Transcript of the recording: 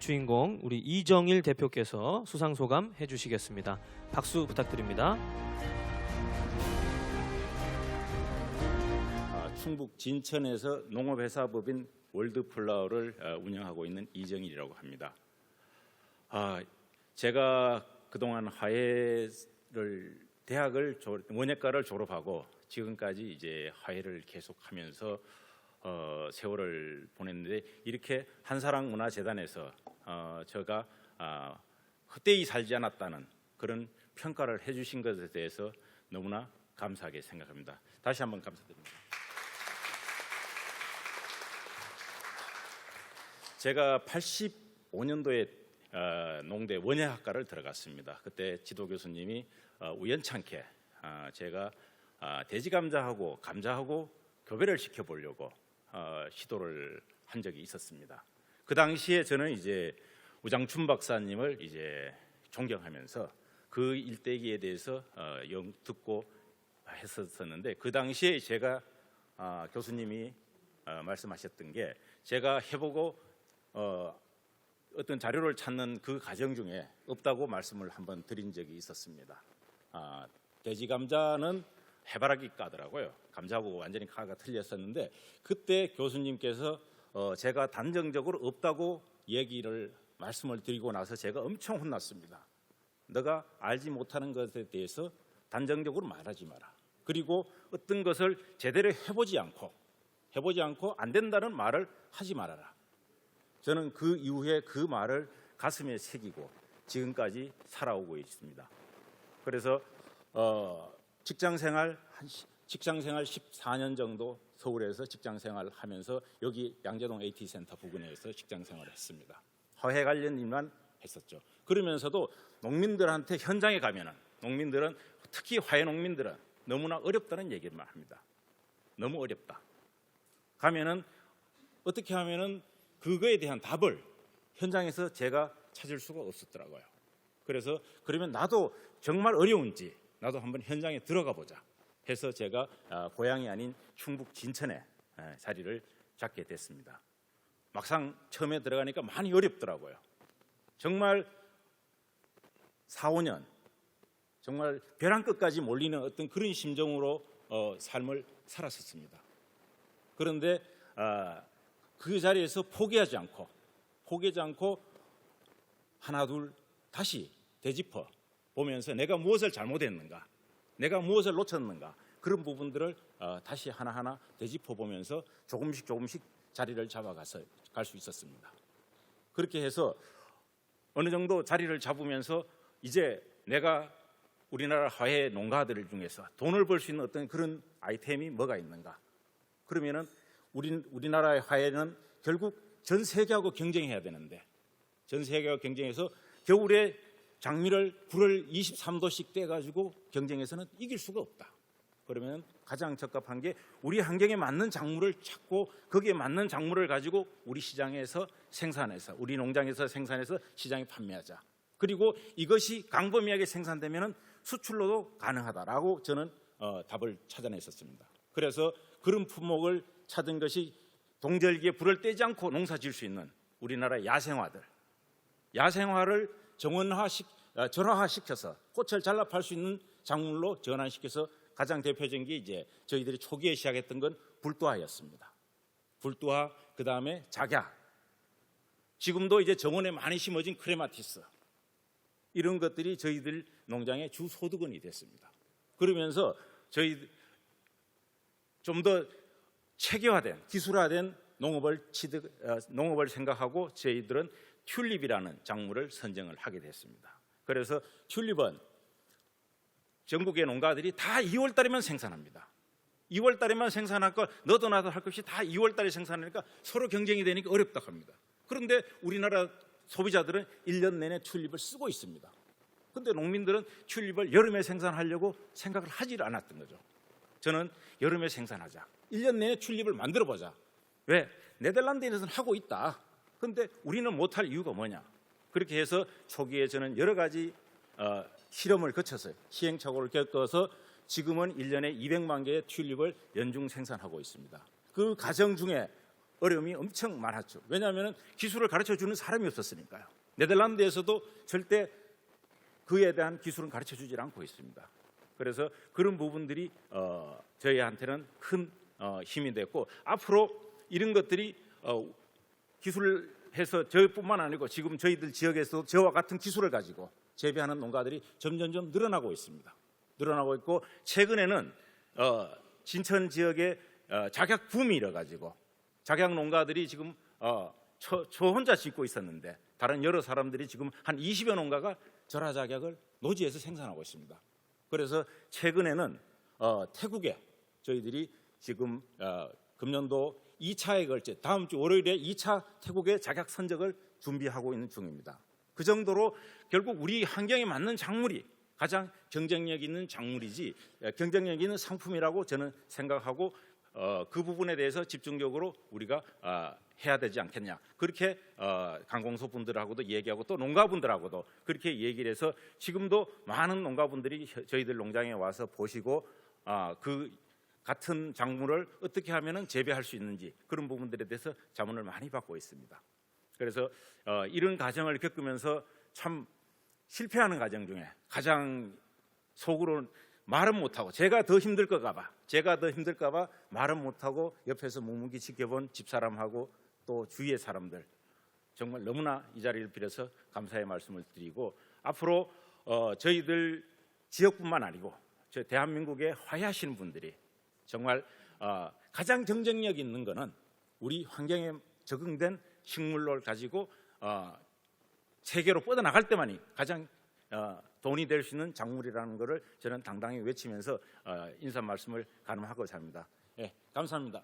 주인공 우리 이정일 대표께서 수상 소감 해주시겠습니다. 박수 부탁드립니다. 충북 진천에서 농업회사법인 월드플라워를 운영하고 있는 이정일이라고 합니다. 제가 그동안 대학을 원예과를 졸업하고 지금까지 이제 화훼를 계속하면서 세월을 보냈는데, 이렇게 한사랑문화재단에서 제가 헛되이 살지 않았다는 그런 평가를 해주신 것에 대해서 너무나 감사하게 생각합니다. 다시 한번 감사드립니다. 제가 85년도에 농대 원예학과를 들어갔습니다. 그때 지도 교수님이 우연찮게 제가 돼지감자하고 감자하고 교배를 시켜보려고 시도를 한 적이 있었습니다. 그 당시에 저는 이제 우장춘 박사님을 이제 존경하면서 그 일대기에 대해서 듣고 했었는데, 그 당시에 제가 교수님이 말씀하셨던 게, 제가 해보고 어떤 자료를 찾는 그 과정 중에 없다고 말씀을 한번 드린 적이 있었습니다. 돼지 감자는 해바라기 까더라고요. 감자하고 완전히 까가 틀렸었는데, 그때 교수님께서 제가 단정적으로 없다고 말씀을 드리고 나서 제가 엄청 혼났습니다. 너가 알지 못하는 것에 대해서 단정적으로 말하지 마라. 그리고 어떤 것을 제대로 해보지 않고 안 된다는 말을 하지 말아라. 저는 그 이후에 그 말을 가슴에 새기고 지금까지 살아오고 있습니다. 그래서 직장생활 14년 정도 서울에서 직장생활을 하면서 여기 양재동 AT센터 부근에서 직장생활을 했습니다. 화훼 관련 일만 했었죠. 그러면서도 농민들한테 현장에 가면은, 농민들은 특히 화훼 농민들은 너무나 어렵다는 얘기만 합니다. 너무 어렵다. 가면은 어떻게 하면은 그거에 대한 답을 현장에서 제가 찾을 수가 없었더라고요. 그래서 그러면 나도 정말 어려운지 나도 한번 현장에 들어가 보자 해서 제가 고향이 아닌 충북 진천에 자리를 잡게 됐습니다. 막상 처음에 들어가니까 많이 어렵더라고요. 정말 4, 5년 정말 벼랑 끝까지 몰리는 어떤 그런 심정으로 삶을 살았었습니다. 그런데 그 자리에서 포기하지 않고 하나 둘 다시 되짚어 보면서 내가 무엇을 잘못했는가, 내가 무엇을 놓쳤는가, 그런 부분들을 다시 하나하나 되짚어 보면서 조금씩 자리를 잡아가서 갈 수 있었습니다. 그렇게 해서 어느 정도 자리를 잡으면서 이제 내가 우리나라 화훼 농가들 중에서 돈을 벌 수 있는 어떤 그런 아이템이 뭐가 있는가, 그러면은 우리나라의 화훼는 결국 전 세계하고 경쟁해야 되는데, 전 세계하고 경쟁해서 겨울에 장미를 불을 23도씩 떼가지고 경쟁해서는 이길 수가 없다. 그러면 가장 적합한 게 우리 환경에 맞는 작물을 찾고 거기에 맞는 작물을 가지고 우리 시장에서 생산해서, 우리 농장에서 생산해서 시장에 판매하자. 그리고 이것이 광범위하게 생산되면 수출로도 가능하다라고 저는 답을 찾아냈었습니다. 그래서 그런 품목을 찾은 것이 동절기에 불을 떼지 않고 농사 지을 수 있는 우리나라 야생화를 전화화시켜서 꽃을 잘라 팔 수 있는 작물로 전환시켜서 가장 대표적인 게 이제 저희들이 초기에 시작했던 건 불도화였습니다. 불도화, 그 다음에 작약, 지금도 이제 정원에 많이 심어진 크레마티스, 이런 것들이 저희들 농장의 주 소득원이 됐습니다. 그러면서 저희 좀 더 체계화된, 기술화된 농업을 생각하고 저희들은 튤립이라는 작물을 선정을 하게 됐습니다. 그래서 튤립은 전국의 농가들이 다 2월 달에만 생산합니다. 2월 달에만 생산할까, 너도 나도 할 것이 다 2월 달에 생산하니까 서로 경쟁이 되니까 어렵다 합니다. 그런데 우리나라 소비자들은 1년 내내 튤립을 쓰고 있습니다. 그런데 농민들은 튤립을 여름에 생산하려고 생각을 하지 않았던 거죠. 저는 여름에 생산하자, 1년 내내 튤립을 만들어보자. 왜? 네덜란드에서는 하고 있다. 그런데 우리는 못할 이유가 뭐냐? 그렇게 해서 초기에 저는 여러 가지 실험을 거쳐서 시행착오를 겪어서 지금은 1년에 200만 개의 튤립을 연중 생산하고 있습니다. 그 과정 중에 어려움이 엄청 많았죠. 왜냐하면 기술을 가르쳐 주는 사람이 없었으니까요. 네덜란드에서도 절대 그에 대한 기술은 가르쳐 주지 않고 있습니다. 그래서 그런 부분들이 저희한테는 큰 힘이 됐고, 앞으로 이런 것들이 기술해서 저뿐만 아니고 지금 저희들 지역에서도 저와 같은 기술을 가지고 재배하는 농가들이 점점점 늘어나고 있습니다. 늘어나고 있고, 최근에는 진천 지역에 작약 붐이 일어가지고 작약 농가들이 지금 저 혼자 짓고 있었는데 다른 여러 사람들이 지금 한 20여 농가가 절화작약을 노지에서 생산하고 있습니다. 그래서 최근에는 태국에 저희들이 지금 금년도 2차에 걸쳐 다음 주 월요일에 2차 태국의 작약 선적을 준비하고 있는 중입니다. 그 정도로 결국 우리 환경에 맞는 작물이 가장 경쟁력 있는 작물이지 경쟁력 있는 상품이라고 저는 생각하고, 그 부분에 대해서 집중적으로 우리가 해야 되지 않겠냐, 그렇게 관공서 분들하고도 얘기하고 또 농가분들하고도 그렇게 얘기를 해서 지금도 많은 농가분들이 저희들 농장에 와서 보시고 그 같은 작물을 어떻게 하면 재배할 수 있는지 그런 부분들에 대해서 자문을 많이 받고 있습니다. 그래서 이런 과정을 겪으면서 참 실패하는 과정 중에 가장 속으로 말은 못하고 제가 더 힘들까 봐 말은 못하고 옆에서 묵묵히 지켜본 집사람하고 또 주위의 사람들, 정말 너무나 이 자리를 빌어서 감사의 말씀을 드리고, 앞으로 저희들 지역뿐만 아니고 저 대한민국에 화해하시는 분들이 정말 가장 경쟁력 있는 거는 우리 환경에 적응된 식물을 가지고 세계로 뻗어나갈 때만이 가장 돈이 될 수 있는 작물이라는 것을 저는 당당히 외치면서 인사 말씀을 가름하고자 합니다. 예, 감사합니다.